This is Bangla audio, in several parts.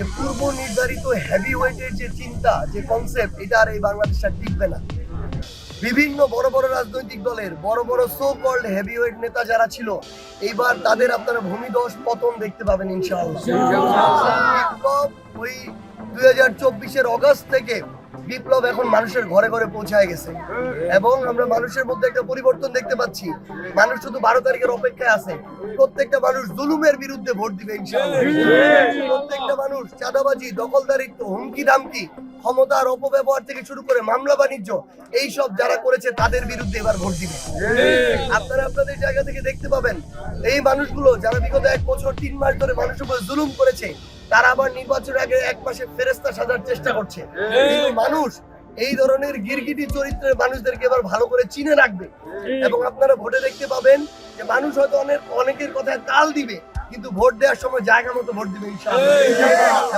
যে পূর্ব নির্ধারিত হেভি ওয়েটের যে চিন্তা, যে কনসেপ্ট, এটা আর এই বাংলাদেশে আর টিকবে না। বিভিন্ন বড় বড় রাজনৈতিক দলের বড় বড় সো কল্ড হেভিওয়েট নেতা যারা ছিল, এইবার তাদের আপনারা ভূমিধস পতন দেখতে পাবেন ইনশাআল্লাহ। বিপ্লব ওই 2024-এর অগস্ট থেকে বিপ্লব এখন মানুষের ঘরে ঘরে পৌঁছায় গেছে এবং আমরা মানুষের মধ্যে একটা পরিবর্তন দেখতে পাচ্ছি। মানুষ শুধু 12 তারিখের অপেক্ষায় আছে। প্রত্যেকটা মানুষ জুলুমের বিরুদ্ধে ভোট দিবে ইনশাআল্লাহ। প্রত্যেকটা মানুষ চাঁদাবাজি, দখলদারিত্ব, হুমকি ধামকি, ক্ষমতার অপব্যবহার থেকে শুরু করে মামলা বাণিজ্য, এইসব যারা করেছে তাদের বিরুদ্ধে এবার ভোট দিবে। আপনারা আপনাদের জায়গা থেকে দেখতে পাবেন এই মানুষগুলো যারা বিগত 1 বছর 3 মাস ধরে মানুষের উপর জুলুম করেছে, তারা আবার নির্বাচনের আগে 1 মাসে ফেরেস্তা সাজার চেষ্টা করছে। কিন্তু মানুষ এই ধরনের গিরগিটি চরিত্রের মানুষদেরকে এবার ভালো করে চিনে রাখবে এবং আপনারা ভোটে দেখতে পাবেন যে মানুষ হয়তো অনেকের কথায় তাল দিবে, কিন্তু ভোট দেওয়ার সময় জায়গা মতো ভোট দিবে ইনশাআল্লাহ।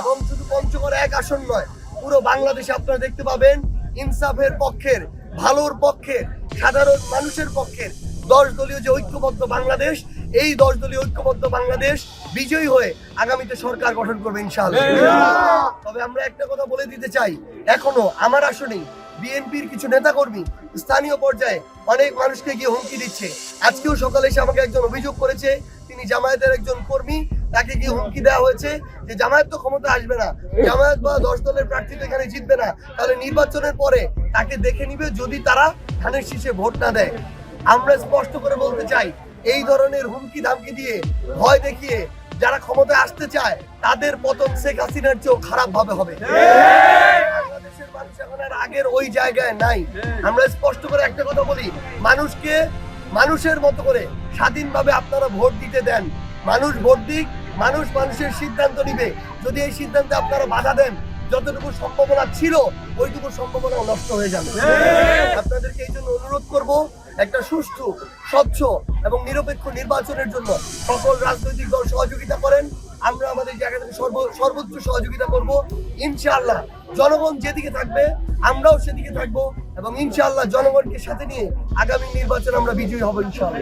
এবং শুধু পঞ্চগড় 1 আসন নয়, পুরো বাংলাদেশে আপনারা দেখতে পাবেন ইনসাফের পক্ষের, ভালোর পক্ষের, সাধারণ মানুষের পক্ষের 10 দলীয় যে ঐক্যবদ্ধ বাংলাদেশ, এই 10 দলীয় ঐক্যবদ্ধ বাংলাদেশ বিজয়ী হয়ে আগামীতে সরকার গঠন করবে ইনশাআল্লাহ। তবে আমরা একটা কথা বলে দিতে চাই, এখনো আমার আসনেই বিএনপির কিছু নেতাকর্মী স্থানীয় পর্যায়ে অনেক মানুষকে গিয়ে হুমকি দিচ্ছে। আজকেও সকালে এসে আমাকে একজন অভিযোগ করেছে, তিনি জামায়াতের একজন কর্মী, তাকে গিয়ে হুমকি দেওয়া হয়েছে যে জামায়াত তো ক্ষমতা আসবে না, জামায়াত বা 10 দলের প্রার্থী তো এখানে জিতবে না, তাহলে নির্বাচনের পরে তাকে দেখে নিবে যদি তারা ধানের শীষে ভোট না দেয়। আমরা স্পষ্ট করে বলতে চাই, এই ধরনের হুমকি ধামকি দিয়ে, ভয় দেখিয়ে যারা ক্ষমতায় আসতে চায়, তাদের পতন শেখ হাসিনার চেয়েও খারাপ ভাবে হবে। বাংলাদেশের মানুষ এখন আর আগের ওই জায়গায় নাই। আমরা স্পষ্ট করে একটা কথা বলি, মানুষকে মানুষের মতো করে স্বাধীনভাবে আপনারা ভোট দিতে দেন। মানুষ ভোট দিক, মানুষ মানুষের সিদ্ধান্ত নিবে। যদি এই সিদ্ধান্তে আপনারা বাধা দেন, যতটুকু সম্ভাবনা ছিল ওইটুকু সম্ভাবনা নষ্ট হয়ে যাবে। আপনাদেরকে এই জন্য অনুরোধ করব, একটা সুষ্ঠু, স্বচ্ছ এবং নিরপেক্ষ নির্বাচনের জন্য সকল রাজনৈতিক দল সহযোগিতা করেন। আমরা আমাদের জায়গা থেকে সর্বোচ্চ সহযোগিতা করব ইনশাআল্লাহ। জনগণ যেদিকে থাকবে আমরাও সেদিকে থাকবো এবং ইনশাআল্লাহ জনগণকে সাথে নিয়ে আগামী নির্বাচন আমরা বিজয়ী হব ইনশাআল্লাহ।